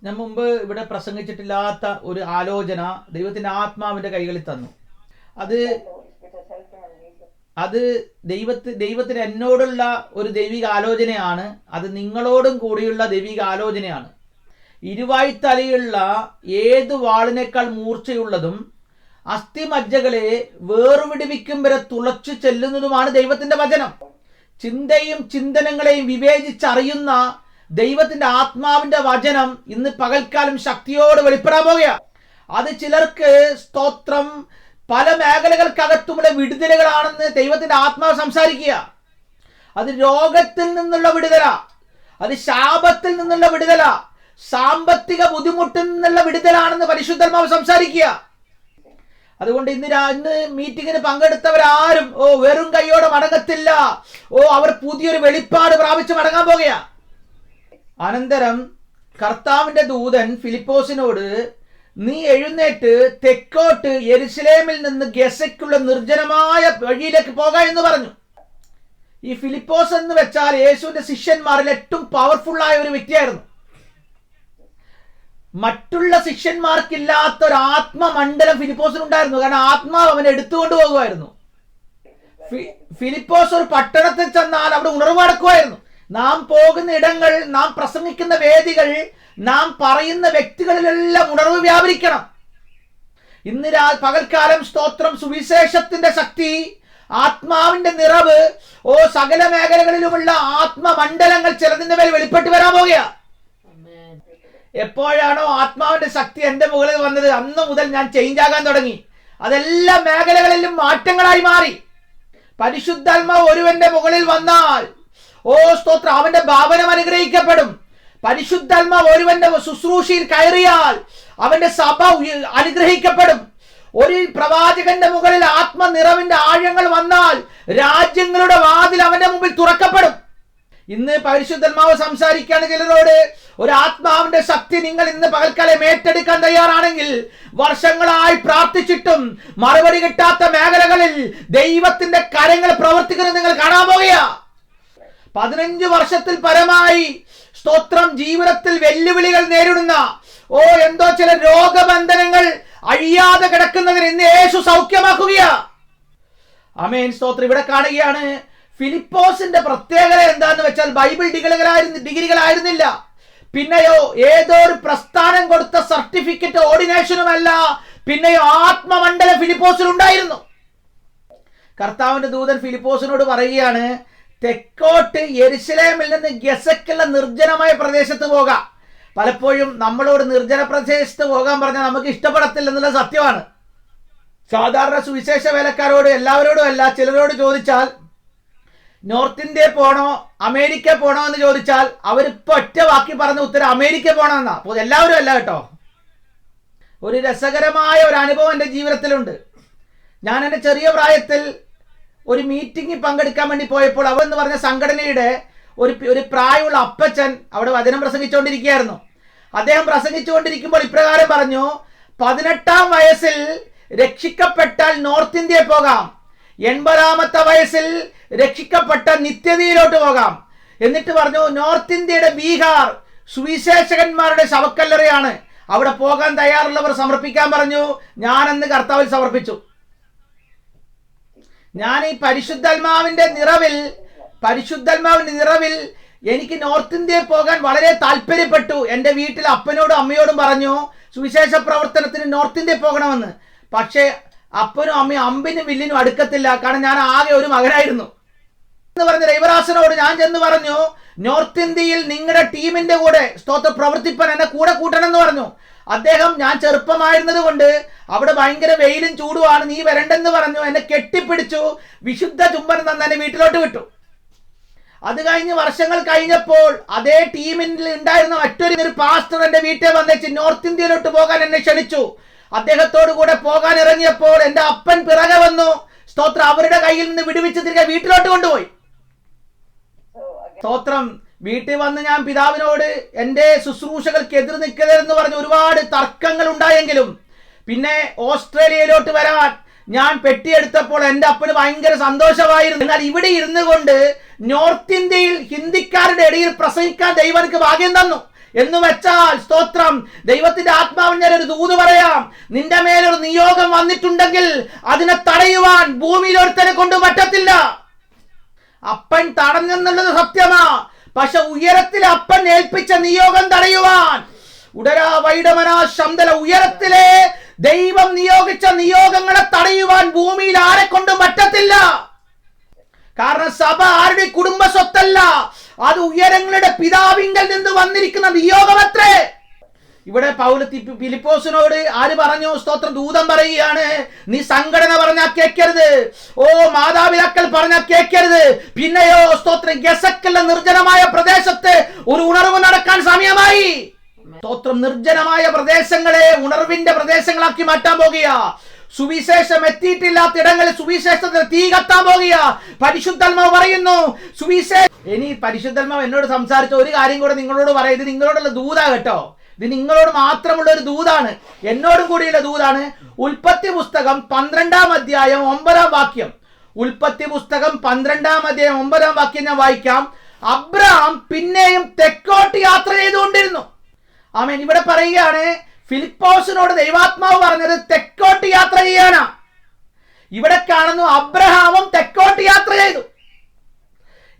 ഞാൻ മുമ്പ് ഇവിടെ പ്രസംഗിച്ചിട്ടില്ലാത്ത ഒരു ആലോചന ദൈവത്തിന്റെ ആത്മാവിന്റെ കൈകളിൽ തന്നു. അത് അത് ദൈവത്തിന് എന്നോടുള്ള ഒരു ദൈവിക ആലോചനയാണ്. അത് നിങ്ങളോടും കൂടിയുള്ള ദൈവിക ആലോചനയാണ്. ഇരുവായ്ത്തലയുള്ള ഏത് വാളിനേക്കാൾ മൂർച്ചയുള്ളതും അസ്ഥിമജ്ജകളെ വേർവിടുവിക്കും വരെ തുളച്ചു ചെല്ലുന്നതുമാണ് ദൈവത്തിന്റെ വചനം. ചിന്തയും ചിന്തനങ്ങളെയും വിവേചിച്ചറിയുന്ന ദൈവത്തിന്റെ ആത്മാവിന്റെ വചനം ഇന്ന് പകൽക്കാലം ശക്തിയോട് വെളിപ്പെടാൻ പോകുക. അത് ചിലർക്ക് സ്തോത്രം പല മേഖലകൾക്കകത്തുമുള്ള വിടുതലുകളാണെന്ന് ദൈവത്തിന്റെ ആത്മാവ് സംസാരിക്കുക. അത് രോഗത്തിൽ നിന്നുള്ള വിടുതല, അത് ശാപത്തിൽ നിന്നുള്ള വിടുതല, സാമ്പത്തിക ബുദ്ധിമുട്ടിൽ നിന്നുള്ള വിടുതലാണെന്ന് പരിശുദ്ധാത്മാവ് സംസാരിക്കുക. അതുകൊണ്ട് ഇന്ന് മീറ്റിങ്ങിന് പങ്കെടുത്തവരാരും വെറും കൈയോടെ മടങ്ങത്തില്ല. അവർ പുതിയൊരു വെളിപ്പാട് പ്രാപിച്ച് മടങ്ങാൻ പോകുക. അനന്തരം കർത്താവിന്റെ ദൂതൻ ഫിലിപ്പോസിനോട്, നീ എഴുന്നേറ്റ് തെക്കോട്ട് യെരുശലേമിൽ നിന്ന് ഗസയ്ക്കുള്ള നിർജ്ജനമായ വഴിയിലേക്ക് പോക എന്ന് പറഞ്ഞു. ഈ ഫിലിപ്പോസ് എന്ന് വെച്ചാൽ യേശുവിന്റെ ശിഷ്യന്മാരിൽ ഏറ്റവും പവർഫുൾ ആയ ഒരു വ്യക്തിയായിരുന്നു. മറ്റുള്ള ശിഷ്യന്മാർക്കില്ലാത്ത ഒരു ആത്മമണ്ഡലം ഫിലിപ്പോസിനുണ്ടായിരുന്നു. കാരണം ആത്മാവ് അവനെ എടുത്തുകൊണ്ട് പോകുമായിരുന്നു. ഫിലിപ്പോസ് ഒരു പട്ടണത്തിൽ ചെന്നാൽ അവിടെ ഉണർവടക്കുമായിരുന്നു. നാം പോകുന്ന ഇടങ്ങൾ, നാം പ്രസംഗിക്കുന്ന വേദികൾ, നാം പറയുന്ന വ്യക്തികളിലെല്ലാം ഉണർവ് വ്യാപരിക്കണം. ഇന്ന് പകൽക്കാലം സ്തോത്രം സുവിശേഷത്തിന്റെ ശക്തി, ആത്മാവിന്റെ നിറവ്, സകല മേഖലകളിലുമുള്ള ആത്മമണ്ഡലങ്ങൾ ചിലതിന്റെ മേൽ വെളിപ്പെട്ട് വരാൻ പോകുക. എപ്പോഴാണോ ആത്മാവിന്റെ ശക്തി എന്റെ മുകളിൽ വന്നത്, അന്ന് മുതൽ ഞാൻ ചേഞ്ച് ആകാൻ തുടങ്ങി. അതെല്ലാ മേഖലകളിലും മാറ്റങ്ങളായി മാറി. പരിശുദ്ധാത്മാവ് ഒരുവന്റെ മുകളിൽ വന്നാൽ സ്തോത്രം അവന്റെ ഭാവനം അനുഗ്രഹിക്കപ്പെടും. പരിശുദ്ധാത്മാവ് ഒരുവന്റെ ശുശ്രൂഷയിൽ കയറിയാൽ അവന്റെ സഭ അനുഗ്രഹിക്കപ്പെടും. ഒരു പ്രവാചകന്റെ മുകളിൽ ആത്മനിറവിന്റെ ആഴങ്ങൾ വന്നാൽ രാജ്യങ്ങളുടെ വാതിൽ അവന്റെ മുമ്പിൽ തുറക്കപ്പെടും. ഇന്ന് പരിശുദ്ധാത്മാവ് സംസാരിക്കുകയാണ് ചിലരോട്. ഒരു ആത്മാവിന്റെ ശക്തി നിങ്ങൾ ഇന്ന് പകൽക്കാലം ഏറ്റെടുക്കാൻ തയ്യാറാണെങ്കിൽ, വർഷങ്ങളായി പ്രാർത്ഥിച്ചിട്ടും മറുപടി കിട്ടാത്ത മേഖലകളിൽ ദൈവത്തിന്റെ കരങ്ങൾ പ്രവർത്തിക്കുന്നത് നിങ്ങൾ കാണാൻ പോകുക. 15 വർഷത്തിൽ പരമായി സ്തോത്രം ജീവിതത്തിൽ വെല്ലുവിളികൾ നേരിടുന്ന ചില രോഗബന്ധനങ്ങൾ അഴിയാതെ കിടക്കുന്നതിന് ഇന്ന് യേശു സൗഖ്യമാക്കുക. ആമേൻ, സ്തോത്രം. ഇവിടെ കാണുകയാണ് ഫിലിപ്പോസിന്റെ പ്രത്യേകത എന്താന്ന് വെച്ചാൽ ബൈബിൾ ഡിഗ്രികളായിരുന്നില്ല. പിന്നെയോ ഏതോ ഒരു പ്രസ്ഥാനം കൊടുത്ത സർട്ടിഫിക്കറ്റ് ഓർഡിനേഷനുമല്ല, പിന്നെയോ ആത്മമണ്ഡലം ഫിലിപ്പോസിനുണ്ടായിരുന്നു. കർത്താവിന്റെ ദൂതൻ ഫിലിപ്പോസിനോട് പറയുകയാണ്, തെക്കോട്ട് യെരുശലേമിൽ നിന്ന് ഗസയ്ക്കുള്ള നിർജ്ജനമായ പ്രദേശത്ത് പോകാം. പലപ്പോഴും നമ്മളോട് നിർജ്ജന പ്രദേശത്ത് പോകാൻ പറഞ്ഞാൽ നമുക്ക് ഇഷ്ടപ്പെടത്തില്ല എന്നുള്ള സത്യമാണ്. സാധാരണ സുവിശേഷ വേലക്കാരോട്, എല്ലാവരോടും അല്ല, ചിലരോട് ചോദിച്ചാൽ നോർത്ത് ഇന്ത്യ പോണോ അമേരിക്ക പോണോ എന്ന് ചോദിച്ചാൽ അവരിപ്പോ ഒറ്റ വാക്കി പറഞ്ഞ ഉത്തരം അമേരിക്ക പോണമെന്നാ. അപ്പോൾ എല്ലാവരും അല്ല കേട്ടോ. ഒരു രസകരമായ ഒരു അനുഭവം എൻ്റെ ജീവിതത്തിലുണ്ട്. ഞാൻ എൻ്റെ ചെറിയ പ്രായത്തിൽ ഒരു മീറ്റിംഗിൽ പങ്കെടുക്കാൻ വേണ്ടി പോയപ്പോൾ അവരെന്ന് പറഞ്ഞ സംഘടനയുടെ ഒരു പ്രായമുള്ള അപ്പച്ചൻ അവിടെ വചനം പ്രസംഗിച്ചുകൊണ്ടിരിക്കുകയായിരുന്നു. അദ്ദേഹം പ്രസംഗിച്ചുകൊണ്ടിരിക്കുമ്പോൾ ഇപ്രകാരം പറഞ്ഞു, 18-ാം വയസ്സിൽ രക്ഷിക്കപ്പെട്ടാൽ നോർത്ത് ഇന്ത്യയിൽ പോകാം, 80-ാമത്തെ വയസ്സിൽ രക്ഷിക്കപ്പെട്ട നിത്യതയിലോട്ട് പോകാം. എന്നിട്ട് പറഞ്ഞു, നോർത്ത് ഇന്ത്യയുടെ ബീഹാർ സുവിശേഷകന്മാരുടെ ശവക്കല്ലറയാണ്, അവിടെ പോകാൻ തയ്യാറുള്ളവർ സമർപ്പിക്കാൻ പറഞ്ഞു. ഞാനന്ന് കർത്താവിൽ സമർപ്പിച്ചു. ഞാൻ ഈ പരിശുദ്ധാത്മാവിന്റെ നിറവിൽ എനിക്ക് നോർത്ത് ഇന്ത്യയിൽ പോകാൻ വളരെ താല്പര്യപ്പെട്ടു. എൻ്റെ വീട്ടിൽ അപ്പനോടും അമ്മയോടും പറഞ്ഞു സുവിശേഷ പ്രവർത്തനത്തിന് നോർത്ത് ഇന്ത്യയിൽ പോകണമെന്ന്. പക്ഷേ അപ്പനും അമ്മയും അമ്പിനും വില്ലിനും അടുക്കത്തില്ല. കാരണം ഞാൻ ആകെ ഒരു മകനായിരുന്നു എന്ന് പറഞ്ഞ ദൈവദാസനോട് ഞാൻ ചെന്ന് പറഞ്ഞു, നോർത്ത് ഇന്ത്യയിൽ നിങ്ങളുടെ ടീമിന്റെ കൂടെ സ്തോത്ര പ്രവർത്തിപ്പാൻ എന്നെ കൂടെ കൂട്ടണം എന്ന് പറഞ്ഞു. അദ്ദേഹം, ഞാൻ ചെറുപ്പമായിരുന്നത് കൊണ്ട് അവിടെ ഭയങ്കര വെയിലും ചൂടുമാണ്, നീ വരണ്ടെന്ന് പറഞ്ഞു. എന്നെ കെട്ടിപ്പിടിച്ചു, വിശുദ്ധ ചുംബനം തന്ന് എന്നെ വീട്ടിലോട്ട് വിട്ടു. അത് കഴിഞ്ഞ് വർഷങ്ങൾ കഴിഞ്ഞപ്പോൾ അതേ ടീമിൽ ഉണ്ടായിരുന്ന മറ്റൊരു പാസ്റ്റർ എന്റെ വീട്ടിൽ വന്നേച്ച് നോർത്ത് ഇന്ത്യയിലോട്ട് പോകാൻ എന്നെ ക്ഷണിച്ചു. അദ്ദേഹത്തോടു കൂടെ പോകാൻ ഇറങ്ങിയപ്പോൾ എൻ്റെ അപ്പൻ പിറകെ വന്നു. സ്തോത്രം, അവരുടെ കയ്യിൽ നിന്ന് വിടുവിച്ച് തിരികെ വീട്ടിലോട്ട് കൊണ്ടുപോയി. സ്തോത്രം. വീട്ടിൽ വന്ന് ഞാൻ പിതാവിനോട് എൻ്റെ ശുശ്രൂഷകൾക്ക് എതിർ നിൽക്കരുതെന്ന് പറഞ്ഞ് ഒരുപാട് തർക്കങ്ങൾ ഉണ്ടായെങ്കിലും പിന്നെ ഓസ്ട്രേലിയയിലോട്ട് വരാൻ ഞാൻ പെട്ടിയെടുത്തപ്പോൾ എൻ്റെ അപ്പന് ഭയങ്കര സന്തോഷമായിരുന്നു. എന്നാൽ ഇവിടെ ഇരുന്നു കൊണ്ട് നോർത്ത് ഇന്ത്യയിൽ ഹിന്ദിക്കാരുടെ ഇടയിൽ പ്രസംഗിക്കാൻ ദൈവം എനിക്ക് ഭാഗ്യം തന്നു. എന്ന് വെച്ചാൽ സ്തോത്രം, ദൈവത്തിന്റെ ആത്മാവിന് ഞാൻ ഒരു ദൂത് പറയാം. നിന്റെ മേലൊരു നിയോഗം വന്നിട്ടുണ്ടെങ്കിൽ അതിനെ തടയുവാൻ ഭൂമിയിൽ ഒരുത്തനെ കൊണ്ട് പറ്റത്തില്ല. അപ്പൻ തടഞ്ഞെന്നുള്ളത് സത്യമാ. പക്ഷെ ഉയരത്തിൽ അപ്പൻ ഏൽപ്പിച്ച നിയോഗം തടയുവാൻ ഉയരത്തിലെ ദൈവം നിയോഗിച്ച നിയോഗങ്ങളെ തടയുവാൻ ഭൂമിയിൽ ആരെ കൊണ്ടും പറ്റത്തില്ല. കാരണം സഭ ആരുടെ കുടുംബ സ്വത്തല്ല, അത് ഉയരങ്ങളുടെ പിതാവിങ്കൽ നിന്ന് വന്നിരിക്കുന്ന നിയോഗമത്രേ. ഇവിടെ ഫിലിപ്പോസിനോട് ആര് പറഞ്ഞു? സ്തോത്രം, ദൂതൻ പറയുകയാണ്, നീ സംഘടന പറഞ്ഞാൽ കേൾക്കരുത്, ഓ മാതാപിതാക്കൾ പറഞ്ഞാൽ കേൾക്കരുത്. പിന്നെയോ സ്തോത്രം, ഗസക്കല്ല നിർജ്ജനമായ പ്രദേശത്ത് ഒരു ഉണർവ് നടക്കാൻ സമയമായി. സ്തോത്രം, നിർജ്ജനമായ പ്രദേശങ്ങളെ ഉണർവിന്റെ പ്രദേശങ്ങളാക്കി മാറ്റാൻ പോകുക. സുവിശേഷം എത്തിയിട്ടില്ലാത്ത ഇടങ്ങളിൽ സുവിശേഷത്തിൽ തീ കത്താൻ പോകുക. പരിശുദ്ധാത്മാവ് പറയുന്നു സുവിശേഷം. ഇനി പരിശുദ്ധാത്മാവ് എന്നോട് സംസാരിച്ച ഒരു കാര്യം കൂടെ നിങ്ങളോട് പറയാം. ഇത് നിങ്ങളോടുള്ള ദൂതാ കേട്ടോ, ഇത് നിങ്ങളോട് മാത്രമുള്ള ഒരു ദൂതാണ്, എന്നോടും കൂടിയുള്ള ദൂതാണ്. ഉൽപ്പത്തി പുസ്തകം 12-ാം അധ്യായം 9-ാം വാക്യം. ഉൽപ്പത്തി പുസ്തകം 12-ാം അധ്യായം 9-ാം വാക്യം ഞാൻ വായിക്കാം. അബ്രഹാം പിന്നെയും തെക്കോട്ട് യാത്ര ചെയ്തുകൊണ്ടിരുന്നു. ആമേൻ. ഇവിടെ പറയുകയാണ്, ഫിലിപ്പോസിനോട് ദൈവാത്മാവ് പറഞ്ഞത് തെക്കോട്ട് യാത്ര ചെയ്യാനാ. ഇവിടെ കാണുന്നു അബ്രഹാമും തെക്കോട്ട് യാത്ര ചെയ്തു.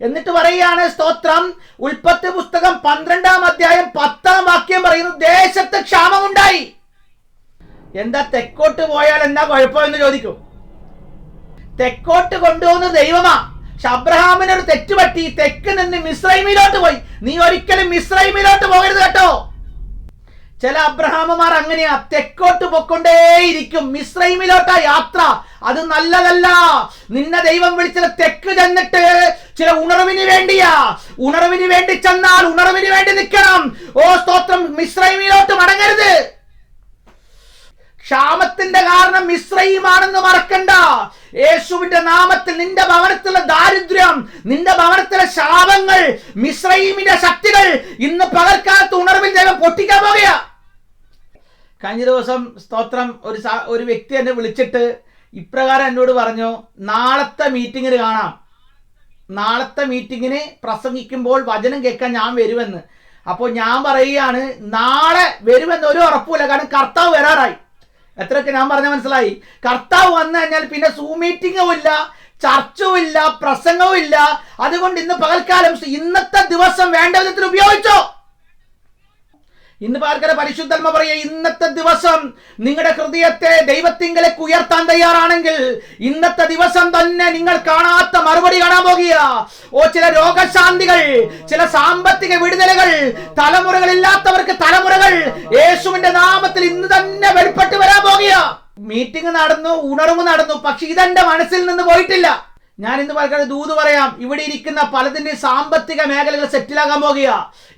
എന്നിട്ട് പറയുകയാണ് സ്തോത്രം, ഉൽപ്പത്തി പുസ്തകം 12-ാം അധ്യായം 10-ാം വാക്യം പറയുന്നു, ദേശത്ത് ക്ഷാമമുണ്ടായി. എന്താ തെക്കോട്ട് പോയാൽ എന്താ കുഴപ്പമെന്ന് ചോദിക്കും. തെക്കോട്ട് കൊണ്ടുപോകുന്നത് ദൈവമാ. പക്ഷെ അബ്രഹാമിനൊരു തെറ്റുപറ്റി, തെക്ക് നിന്ന് മിസ്രൈമിലോട്ട് പോയി. നീ ഒരിക്കലും മിസ്രൈമിലോട്ട് പോകരുത് കേട്ടോ. ചില അബ്രഹാമുമാർ അങ്ങനെയാ, തെക്കോട്ട് പൊക്കൊണ്ടേയിരിക്കും, മിസ്രൈമിലോട്ടാ യാത്ര. അത് നല്ലതല്ല. നിന്നെ ദൈവം വിളിച്ചത് തെക്ക് ചെന്നിട്ട് ചില ഉണർവിന് വേണ്ടിയാ. ഉണർവിന് വേണ്ടി ചെന്നാൽ ഉണർവിന് വേണ്ടി നിൽക്കണം. ഓ സ്തോത്രം, മിസ്രൈമിലോട്ട് മടങ്ങരുത്. ക്ഷാമത്തിന്റെ കാരണം മിസ്രൈമാണെന്ന് മറക്കണ്ട. യേശുവിന്റെ നാമത്തിൽ നിന്റെ ഭവനത്തിലെ ദാരിദ്ര്യം, നിന്റെ ഭവനത്തിലെ ശാപങ്ങൾ, മിസ്രൈമിന്റെ ശക്തികൾ ഇന്ന് പകൽക്കാലത്ത് ഉണർവിൽ ദൈവം പൊട്ടിക്കാൻ പോകുക. കഴിഞ്ഞ ദിവസം സ്തോത്രം ഒരു വ്യക്തി എന്നെ വിളിച്ചിട്ട് ഇപ്രകാരം എന്നോട് പറഞ്ഞു, നാളത്തെ മീറ്റിങ്ങിന് കാണാം, നാളത്തെ മീറ്റിങ്ങിന് പ്രസംഗിക്കുമ്പോൾ വചനം കേൾക്കാൻ ഞാൻ വരുമെന്ന്. അപ്പോൾ ഞാൻ പറയുകയാണ്, നാളെ വരുമെന്ന് ഒരു ഉറപ്പില്ല, കാരണം കർത്താവ് വരാറായി. എത്രയൊക്കെ ഞാൻ പറഞ്ഞ മനസ്സിലായി? കർത്താവ് വന്നു കഴിഞ്ഞാൽ പിന്നെ സൂം മീറ്റിംഗും ഇല്ല, ചർച്ചും ഇല്ല, പ്രസംഗവും ഇല്ല. അതുകൊണ്ട് ഇന്ന് പകൽക്കാലം ഇന്നത്തെ ദിവസം വേണ്ട വിധത്തിൽ ഉപയോഗിച്ചോ. ഇന്ന് പകൽക്കാലം പരിശുദ്ധാത്മ പറയുക, ഇന്നത്തെ ദിവസം നിങ്ങളുടെ ഹൃദയത്തെ ദൈവത്തിങ്കലേക്ക് ഉയർത്താൻ തയ്യാറാണെങ്കിൽ ഇന്നത്തെ ദിവസം തന്നെ നിങ്ങൾ കാണാത്ത മറുപടി കാണാൻ പോകുക. ഓ, ചില രോഗശാന്തികൾ, ചില സാമ്പത്തിക വിടുതലുകൾ, തലമുറകളില്ലാത്തവർക്ക് തലമുറകൾ യേശുവിന്റെ നാമത്തിൽ ഇന്ന് തന്നെ വെളിപ്പെട്ട് വരാൻ പോകുക. മീറ്റിംഗ് നടന്നു, ഉണർവ് നടന്നു, പക്ഷെ ഇതെന്റെ മനസ്സിൽ നിന്ന് പോയിട്ടില്ല. ഞാൻ ഇന്ന് പലർക്കും ദൂത് പറയാം, ഇവിടെ ഇരിക്കുന്ന പലതിന്റെ സാമ്പത്തിക മേഖലകൾ സെറ്റിലാകാൻ പോകുക.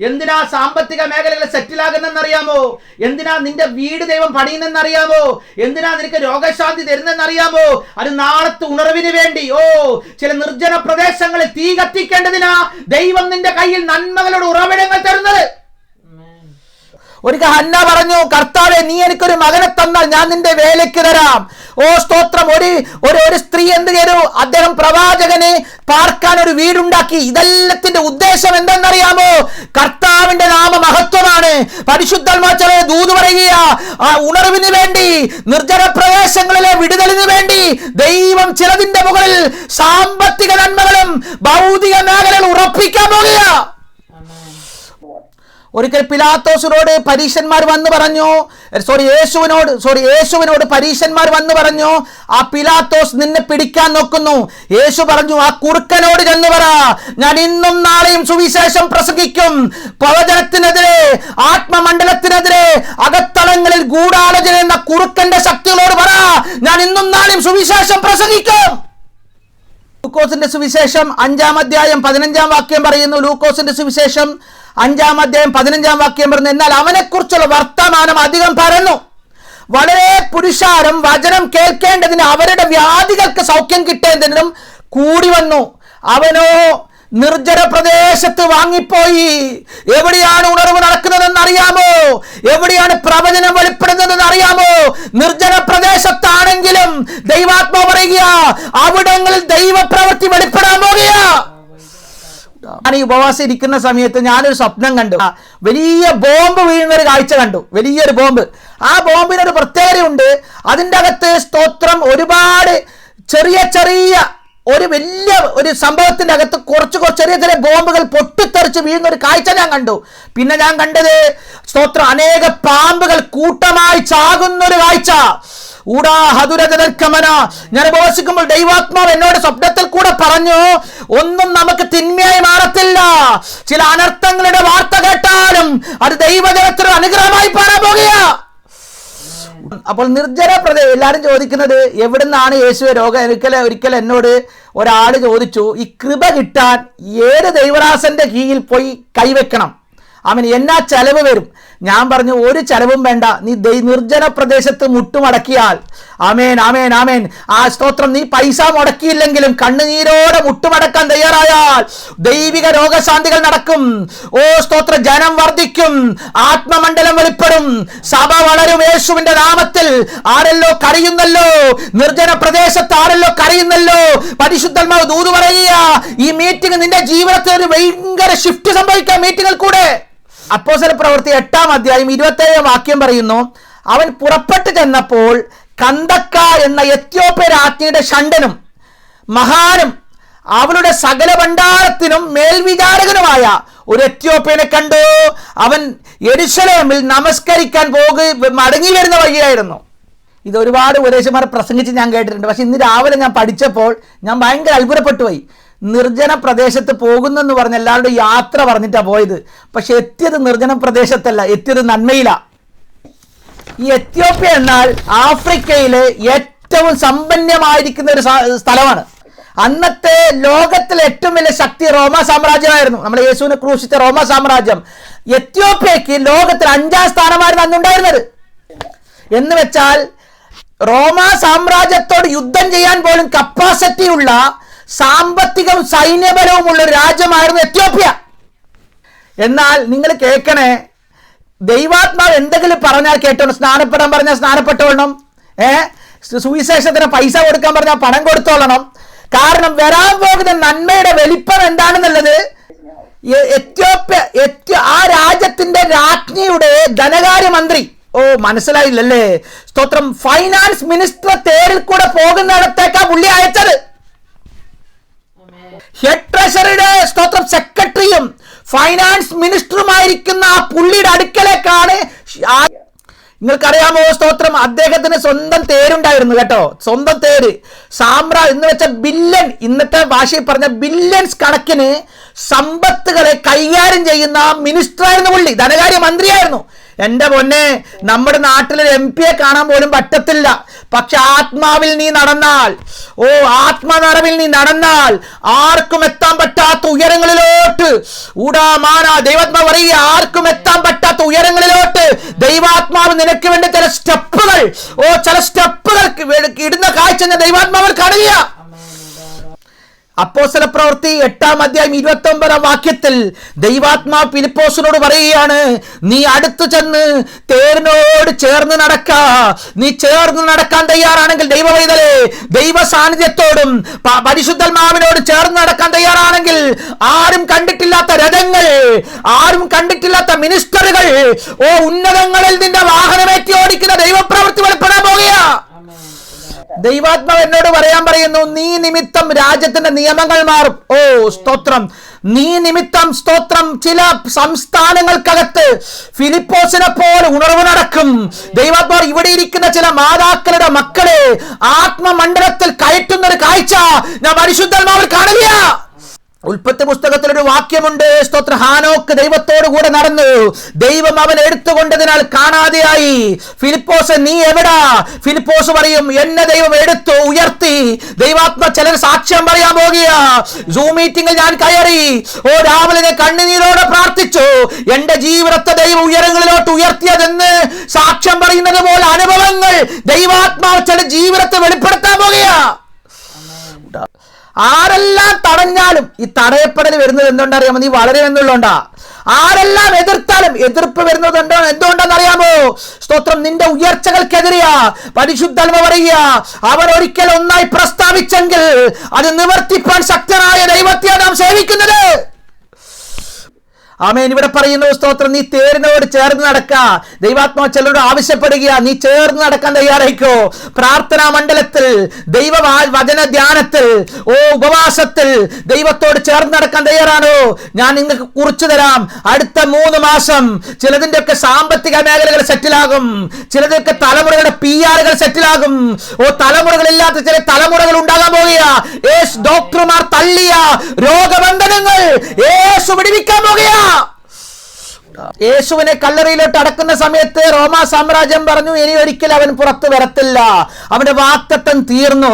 എന്തിനാ സാമ്പത്തിക മേഖലകൾ സെറ്റിലാകുന്നറിയാമോ? എന്തിനാ നിന്റെ വീട് ദൈവം പണിയുന്നറിയാമോ? എന്തിനാ നിനക്ക് രോഗശാന്തി തരുന്നറിയാമോ? അത് നാളത്തെ ഉണർവിന് വേണ്ടി. ഓ, ചില നിർജ്ജന പ്രദേശങ്ങളിൽ തീ കത്തിക്കേണ്ടതിനാ ദൈവം നിന്റെ കയ്യിൽ നന്മകളുടെ ഉറവിടങ്ങൾ തരുന്നത്. ഒരിക്കൽ ഹന്ന പറഞ്ഞു, കർത്താവേ, നീ എനിക്കൊരു മകനെ തന്നാൽ ഞാൻ നിന്റെ വേലയ്ക്ക് തരാം. ഓ സ്തോത്രം. ഒരു സ്ത്രീ എന്ത് ചെയ്തു? അദ്ദേഹം പ്രവാചകനെ പാർക്കാൻ ഒരു വീടുണ്ടാക്കി. ഇതെല്ലാത്തിന്റെ ഉദ്ദേശം എന്തെന്നറിയാമോ? കർത്താവിന്റെ നാമ മഹത്വമാണ്. പരിശുദ്ധാത്മാവ് ദൂത് പറയുക, ആ ഉണർവിന് വേണ്ടി, നിർജ്ജന പ്രദേശങ്ങളിലെ വിടുതലിന് വേണ്ടി ദൈവം ചിലതിന്റെ മുകളിൽ സാമ്പത്തിക നന്മകളും ഭൗതിക മേഖലകൾ ഉറപ്പിക്കാൻ പോകുക. ഒരിക്കൽ പിലാത്തോസിനോട് പരീശന്മാർ വന്നു പറഞ്ഞു, യേശുവിനോട് പരീശന്മാർ വന്നു പറഞ്ഞു, ആ പിലാത്തോസ് നിന്നെ പിടിക്കാൻ നോക്കുന്നു. യേശു പറഞ്ഞു, ആ കുറുക്കനോട് ചെന്ന് പറ, ഞാൻ ഇന്നും നാളെയും സുവിശേഷം പ്രസംഗിക്കും. പ്രവചനത്തിനെതിരെ, ആത്മമണ്ഡലത്തിനെതിരെ, അകത്തളങ്ങളിൽ ഗൂഢാലോചന എന്ന കുറുക്കന്റെ ശക്തികളോട് പറ, ഞാൻ ഇന്നും നാളെയും സുവിശേഷം പ്രസംഗിക്കും. ലൂക്കോസിന്റെ സുവിശേഷം 5-ാം അധ്യായം 15-ാം വാക്യം പറയുന്നു. ലൂക്കോസിന്റെ സുവിശേഷം 5-ാം അധ്യായം 15-ാം വാക്യം പറയുന്നു, എന്നാൽ അവനെക്കുറിച്ചുള്ള വർത്തമാനം അധികം പരന്നു. വളരെ പുരുഷാരം വചനം കേൾക്കേണ്ടതിന് അവരുടെ വ്യാധികൾക്ക് സൗഖ്യം കിട്ടേണ്ടതിനും കൂടി വന്നു. അവനോ നിർജ്ജന പ്രദേശത്ത് വാങ്ങിപ്പോയി. എവിടെയാണ് ഉണർവ് നടക്കുന്നതെന്ന് അറിയാമോ? എവിടെയാണ് പ്രവചനം വെളിപ്പെടുന്നതെന്ന് അറിയാമോ? നിർജ്ജന പ്രദേശത്താണെങ്കിലും ദൈവാത്മാവ് പറയുക, അവിടങ്ങളിൽ ദൈവപ്രവൃത്തി വെളിപ്പെടാൻ പോകുക. ഞാൻ ഈ ഉപവാസം ഇരിക്കുന്ന സമയത്ത് ഞാനൊരു സ്വപ്നം കണ്ടു. വലിയ ബോംബ് വീഴുന്ന ഒരു കാഴ്ച കണ്ടു, വലിയൊരു ബോംബ്. ആ ബോംബിനൊരു പ്രത്യേകതയുണ്ട്. അതിൻ്റെ അകത്ത് സ്തോത്രം ഒരുപാട് ചെറിയ ചെറിയ ഒരു വലിയ ഒരു സംഭവത്തിന്റെ അകത്ത് കുറച്ച് ചെറിയ ചെറിയ ബോംബുകൾ പൊട്ടിത്തെറിച്ച് വീഴുന്ന ഒരു കാഴ്ച ഞാൻ കണ്ടു. പിന്നെ ഞാൻ കണ്ടത് സ്തോത്രം അനേക പാമ്പുകൾ കൂട്ടമായി ചാകുന്നൊരു കാഴ്ച. ഞാൻ ഉപവസിക്കുമ്പോൾ ദൈവാത്മാവ് എന്നോട് സ്വപ്നത്തിൽ കൂടെ പറഞ്ഞു, ഒന്നും നമുക്ക് തിന്മയായി മാറത്തില്ല. ചില അനർത്ഥങ്ങളുടെ വാർത്ത കേട്ടാലും അത് ദൈവജനത്തിന് അനുഗ്രഹമായി പാടാൻ പോകുക. അപ്പോൾ നിർജ്ജന പ്രദേശം എല്ലാവരും ചോദിക്കുന്നത് എവിടുന്നാണ് യേശുവെ രോഗം? ഒരിക്കൽ എന്നോട് ഒരാൾ ചോദിച്ചു, ഈ കൃപ കിട്ടാൻ ഏത് ദൈവദാസന്റെ കീഴിൽ പോയി കൈവെക്കണം, അവന് എന്നാ ചെലവ് വരും? ഞാൻ പറഞ്ഞു, ഒരു ചെലവും വേണ്ട. നീ നിർജ്ജന പ്രദേശത്ത് മുട്ടുമടക്കിയാൽ, ആമേൻ ആമേൻ ആമേൻ, ആ സ്തോത്രം, നീ പൈസ മുടക്കിയില്ലെങ്കിലും കണ്ണുനീരോടെ മുട്ടുമടക്കാൻ തയ്യാറായാൽ ദൈവിക രോഗശാന്തികൾ നടക്കും. ഓ സ്തോത്രം, ജനം വർദ്ധിക്കും, ആത്മമണ്ഡലം വെളിപ്പെടും, സഭ വളരും യേശുവിന്റെ നാമത്തിൽ. ആരല്ലോ കരയുന്നല്ലോ, നിർജ്ജന പ്രദേശത്ത് ആരല്ലോ കരയുന്നല്ലോ, പരിശുദ്ധാത്മാവ് ദൂത് പറയുക. ഈ മീറ്റിംഗ് നിന്റെ ജീവിതത്തിൽ ഒരു ഭയങ്കര ഷിഫ്റ്റ് സംഭവിക്കാം മീറ്റിംഗിൽ കൂടെ. അപ്പോസ്തല പ്രവൃത്തി 8-ാം അധ്യായം 27-ാം വാക്യം പറയുന്നു, അവൻ പുറപ്പെട്ടു ചെന്നപ്പോൾ കന്ദക്ക എന്ന എത്യോപ്യ രാജ്ഞിയുടെ ഷണ്ഡനും മഹാനും അവളുടെ സകല ഭണ്ഡാരത്തിനും മേൽവിചാരകനുമായ ഒരു എത്യോപ്യനെ കണ്ടു. അവൻ യെരൂശലേമിൽ നമസ്കരിക്കാൻ മടങ്ങി വരുന്ന വഴിയായിരുന്നു. ഇത് ഒരുപാട് ഉപദേശന്മാർ പ്രസംഗിച്ച് ഞാൻ കേട്ടിട്ടുണ്ട്. പക്ഷെ ഇന്ന് രാവിലെ ഞാൻ പഠിച്ചപ്പോൾ ഞാൻ ഭയങ്കര അത്ഭുതപ്പെട്ടു പോയി. നിർജ്ജന പ്രദേശത്ത് പോകുന്നെന്ന് പറഞ്ഞ് എല്ലാവരുടെയും യാത്ര പറഞ്ഞിട്ടാണ് പോയത്. പക്ഷെ എത്തിയത് നിർജ്ജന പ്രദേശത്തല്ല, എത്തിയത് നന്മയിലാണ്. ഈ എത്യോപ്യ എന്നാൽ ആഫ്രിക്കയിലെ ഏറ്റവും സമ്പന്നമായിരിക്കുന്ന ഒരു സ്ഥലമാണ്. അന്നത്തെ ലോകത്തിലെ ഏറ്റവും വലിയ ശക്തി റോമാ സാമ്രാജ്യമായിരുന്നു. നമ്മുടെ യേശുവിനെ ക്രൂശിച്ച റോമാ സാമ്രാജ്യം. എത്യോപ്യക്ക് ലോകത്തിൽ 5-ാം സ്ഥാനമായിരുന്നു അന്നുണ്ടായിരുന്നത്. എന്ന് വെച്ചാൽ റോമാ സാമ്രാജ്യത്തോട് യുദ്ധം ചെയ്യാൻ പോലും കപ്പാസിറ്റി ഉള്ള, സാമ്പത്തികവും സൈന്യബലവും ഉള്ള ഒരു രാജ്യമായിരുന്നു എത്യോപ്യ. എന്നാൽ നിങ്ങൾ കേൾക്കണേ, ദൈവാത്മാവ് എന്തെങ്കിലും പറഞ്ഞാൽ കേട്ടോണം. സ്നാനപ്പെടാൻ പറഞ്ഞാൽ സ്നാനപ്പെട്ടോളണം. സുവിശേഷത്തിന് പൈസ കൊടുക്കാൻ പറഞ്ഞാൽ പണം കൊടുത്തോളണം. കാരണം വരാൻ പോകുന്ന നന്മയുടെ വലിപ്പം എന്താണെന്നുള്ളത് ആ രാജ്യത്തിന്റെ രാജ്ഞിയുടെ ധനകാര്യമന്ത്രി, മനസ്സിലായില്ലല്ലേ? സ്തോത്രം, ഫൈനാൻസ് മിനിസ്റ്റർ തേരിൽ കൂടെ പോകുന്നിടത്തേക്കാ പുള്ളി അയച്ചത്. ഹെഡ് ട്രഷറിയുടെ സ്തോത്രം സെക്രട്ടറിയും ഫൈനാൻസ് മിനിസ്റ്ററുമായിരിക്കുന്ന ആ പുള്ളിയുടെ അടുക്കലേക്കാണ്. നിങ്ങൾക്കറിയാമോ സ്തോത്രം, അദ്ദേഹത്തിന് സ്വന്തം തേരുണ്ടായിരുന്നു കേട്ടോ, സ്വന്തം തേര്. എന്ന് വെച്ച ബില്യൺ, ഇന്നത്തെ ഭാഷയിൽ പറഞ്ഞ ബില്യൺസ് കണക്കിന് സമ്പത്തുകളെ കൈകാര്യം ചെയ്യുന്ന മിനിസ്റ്ററായിരുന്നു പുള്ളി, ധനകാര്യ മന്ത്രിയായിരുന്നു. എൻ്റെ പൊന്നെ, നമ്മുടെ നാട്ടിലൊരു MP കാണാൻ പോലും പറ്റത്തില്ല. പക്ഷെ ആത്മാവിൽ നീ നടന്നാൽ, ആത്മനിറവിൽ നീ നടന്നാൽ ആർക്കും എത്താൻ പറ്റാത്ത ഉയരങ്ങളിലോട്ട് ദൈവാത്മാവ് പറയുക, ആർക്കും എത്താൻ പറ്റാത്ത ഉയരങ്ങളിലോട്ട് ദൈവാത്മാവ് നിനക്ക് വേണ്ടി ചില സ്റ്റെപ്പുകൾ ഇടുന്ന കാഴ്ച ദൈവാത്മാവ് കാണുക. അപ്പോസ്തല പ്രവൃത്തി 8-ാം അധ്യായം 29-ാം വാക്യത്തിൽ ദൈവാത്മാവ് ഫിലിപ്പോസിനോട് പറയുകയാണ്, നീ അടുത്തു ചെന്ന് തേരിനോട് ചേർന്ന് നീ ചേർന്ന് നടക്കാൻ തയ്യാറാണെങ്കിൽ, ദൈവവൈതലേ, ദൈവ സാന്നിധ്യത്തോടും പരിശുദ്ധാത്മാവിനോട് ചേർന്ന് നടക്കാൻ തയ്യാറാണെങ്കിൽ, ആരും കണ്ടിട്ടില്ലാത്ത രഥങ്ങൾ, ആരും കണ്ടിട്ടില്ലാത്ത മിനിസ്റ്ററുകൾ, ഉന്നതങ്ങളിൽ നിന്റെ വാഹനമേറ്റി ഓടിക്കുന്ന ദൈവപ്രവൃത്തി വെളിപ്പെടാൻ പോകുക. ദൈവാത്മാവ് എന്നോട് പറയുന്നു, നീ നിമിത്തം രാജ്യത്തിന്റെ നിയമങ്ങൾ മാറും. സ്തോത്രം, നീ നിമിത്തം സ്തോത്രം ചില സംസ്ഥാനങ്ങൾക്കകത്ത് ഫിലിപ്പോസിനെ പോലെ ഉണർവ് നടക്കും. ദൈവാത്മാവ് ഇവിടെ ഇരിക്കുന്ന ചില മാതാക്കളുടെ മക്കളെ ആത്മമണ്ഡലത്തിൽ കയറ്റുന്ന ഒരു കാഴ്ച ഞാൻ പരിശുദ്ധാത്മാവിൽ കാണുക. ഉൽപ്പത്തി പുസ്തകത്തിലൊരു വാക്യമുണ്ട്, സ്തോത്ര, ഹാനോക്ക് ദൈവത്തോടു കൂടെ നടന്നു, ദൈവം അവൻ എടുത്തുകൊണ്ടതിനാൽ കാണാതെയായി. ഫിലിപ്പോസ്, നീ എവിടാ? ഫിലിപ്പോസ് പറയും, എന്നെ ദൈവം എടുത്തു ഉയർത്തി. ദൈവാത്മ ചിലർ സാക്ഷ്യം പറയാൻ പോകുക. സൂം മീറ്റിംഗിൽ ഞാൻ കയറി, രാവിലെ കണ്ണുനീരോടെ പ്രാർത്ഥിച്ചു, എന്റെ ജീവിതത്തെ ദൈവം ഉയരങ്ങളിലോട്ട് ഉയർത്തിയതെന്ന് സാക്ഷ്യം പറയുന്നത് പോലെ അനുഭവങ്ങൾ ദൈവാത്മാവ് ചില ജീവിതത്തെ വെളിപ്പെടുത്താൻ പോകുക. ആരെല്ലാം തടഞ്ഞാലും ഈ തടയപ്പെടൽ വരുന്നത് എന്തുകൊണ്ടറിയാമോ? നീ വളരുമെന്നുള്ളതുകൊണ്ടാ. ആരെല്ലാം എതിർത്താലും എതിർപ്പ് വരുന്നത് എന്തുകൊണ്ടാണെന്ന് അറിയാമോ? സ്തോത്രം, നിന്റെ ഉയർച്ചകൾക്കെതിരെയാ. പരിശുദ്ധാത്മ പറയുക, അവൻ ഒരിക്കൽ ഒന്നായി പ്രസ്താവിച്ചെങ്കിൽ അത് നിവർത്തിപ്പാൻ ശക്തനായ ദൈവത്തെയാണ് നാം സേവിക്കുന്നത്. ആമേൻ. ഇവിടെ പറയുന്നു സ്തോത്രം, നീ തേരിനോട് ചേർന്ന് നടക്ക. ദൈവാത്മാവ് ചിലരോട് ആവശ്യപ്പെടുക, നീ ചേർന്ന് നടക്കാൻ തയ്യാറായിക്കോ. പ്രാർത്ഥനാ മണ്ഡലത്തിൽ, ദൈവ വചന ധ്യാനത്തിൽ, ഉപവാസത്തിൽ ദൈവത്തോട് ചേർന്ന് നടക്കാൻ തയ്യാറാണോ? ഞാൻ നിങ്ങൾക്ക് കുറിച്ചു തരാം. അടുത്ത 3 മാസം ചിലതിൻ്റെയൊക്കെ സാമ്പത്തിക മേഖലകൾ സെറ്റിലാകും, ചിലതൊക്കെ തലമുറകളുടെ PR സെറ്റിലാകും. തലമുറകളില്ലാത്ത ചില തലമുറകൾ ഉണ്ടാകാൻ പോകുക. ഡോക്ടർമാർ തള്ളിയ രോഗബന്ധനങ്ങൾ യേശു വിടുവിക്കാൻ പോകുക. യേശുവിനെ കല്ലറയിലോട്ട് അടക്കുന്ന സമയത്ത് റോമാ സാമ്രാജ്യം പറഞ്ഞു, ഇനി ഒരിക്കലും അവൻ പുറത്തു വരത്തില്ല, അവന്റെ വാഗ്ദത്തം തീർന്നു.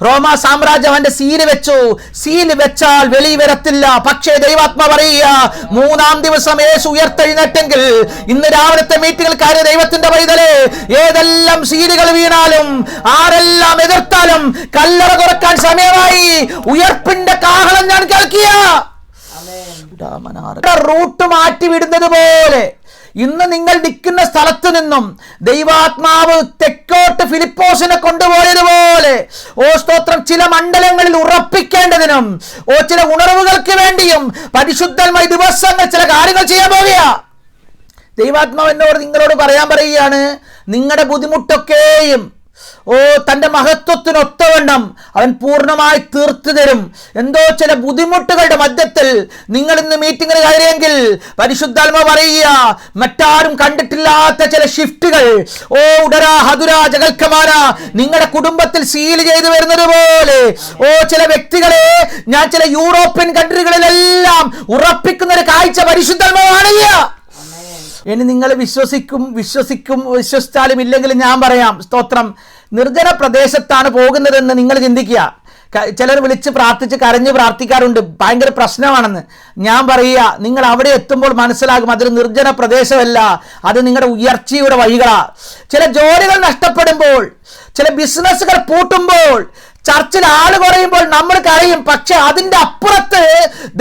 റോമാ സാമ്രാജ്യം അവന്റെ സീല് വെച്ചു. സീല് വെച്ചാൽ വെളി വരത്തില്ല. പക്ഷേ ദൈവാത്മാ പറയുക, 3-ാം ദിവസം യേശു ഉയർത്തെഴുന്നേറ്റെങ്കിൽ ഇന്ന് രാവിലത്തെ മീറ്റിംഗിൽ കാര്യം ദൈവത്തിന്റെ പൈതലേ, ഏതെല്ലാം സീലുകൾ വീണാലും ആരെല്ലാം എതിർത്താലും കല്ലറ തുറക്കാൻ സമയമായി. ഉയർപ്പിന്റെ കാഹളം ഞാൻ കേൾക്കിയ റൂട്ട് മാറ്റി വിടുന്നത് പോലെ ഇന്ന് നിങ്ങൾ നിൽക്കുന്ന സ്ഥലത്ത് നിന്നും ദൈവാത്മാവ് തെക്കോട്ട് ഫിലിപ്പോസിനെ കൊണ്ടുപോയതുപോലെ സ്തോത്രം, ചില മണ്ഡലങ്ങളിൽ ഉറപ്പിക്കേണ്ടതിനും ചില ഉണർവുകൾക്ക് വേണ്ടിയും പരിശുദ്ധമായ ദിവസങ്ങൾ ചില കാര്യങ്ങൾ ചെയ്യാൻ പോവുക. ദൈവാത്മാവ് എന്നോട് നിങ്ങളോട് പറയുകയാണ്, നിങ്ങളുടെ ബുദ്ധിമുട്ടൊക്കെയും തന്റെ മഹത്വത്തിനൊത്തവണ്ണം അവൻ പൂർണ്ണമായി തീർത്തു തരും. എന്തോ ചില ബുദ്ധിമുട്ടുകളുടെ മധ്യത്തിൽ നിങ്ങൾ ഇന്ന് മീറ്റിംഗിന് കയറിയെങ്കിൽ പരിശുദ്ധാത്മാവ് പറയുക, മറ്റാരും കണ്ടിട്ടില്ലാത്ത ചില ഷിഫ്റ്റുകൾ ഉടരാ ഹതുരാ ജഗൽക്കമാന നിങ്ങളുടെ കുടുംബത്തിൽ സീൽ ചെയ്തു വരുന്നത് പോലെ ചില വ്യക്തികളെ ഞാൻ ചില യൂറോപ്യൻ കൺട്രികളിലെല്ലാം ഉറപ്പിക്കുന്ന ഒരു കാഴ്ച പരിശുദ്ധാത്മാവ് കാണുക. ഇനി നിങ്ങൾ വിശ്വസിച്ചാലും ഇല്ലെങ്കിലും ഞാൻ പറയാം, സ്തോത്രം, നിർജ്ജന പ്രദേശത്താണ് പോകുന്നതെന്ന് നിങ്ങൾ ചിന്തിക്കുക. ചിലർ വിളിച്ച് പ്രാർത്ഥിച്ച് കരഞ്ഞ് പ്രാർത്ഥിക്കാറുണ്ട്, ഭയങ്കര പ്രശ്നമാണെന്ന്. ഞാൻ പറയുക, നിങ്ങൾ അവിടെ എത്തുമ്പോൾ മനസ്സിലാകും അതൊരു നിർജ്ജന പ്രദേശമല്ല, അത് നിങ്ങളുടെ ഉയർച്ചയുടെ വഴികളാ. ചില ജോലികൾ നഷ്ടപ്പെടുമ്പോൾ, ചില ബിസിനസ്സുകൾ പൂട്ടുമ്പോൾ, ചർച്ചിൽ ആള് കുറയുമ്പോൾ നമ്മൾ കരയും. പക്ഷെ അതിന്റെ അപ്പുറത്ത്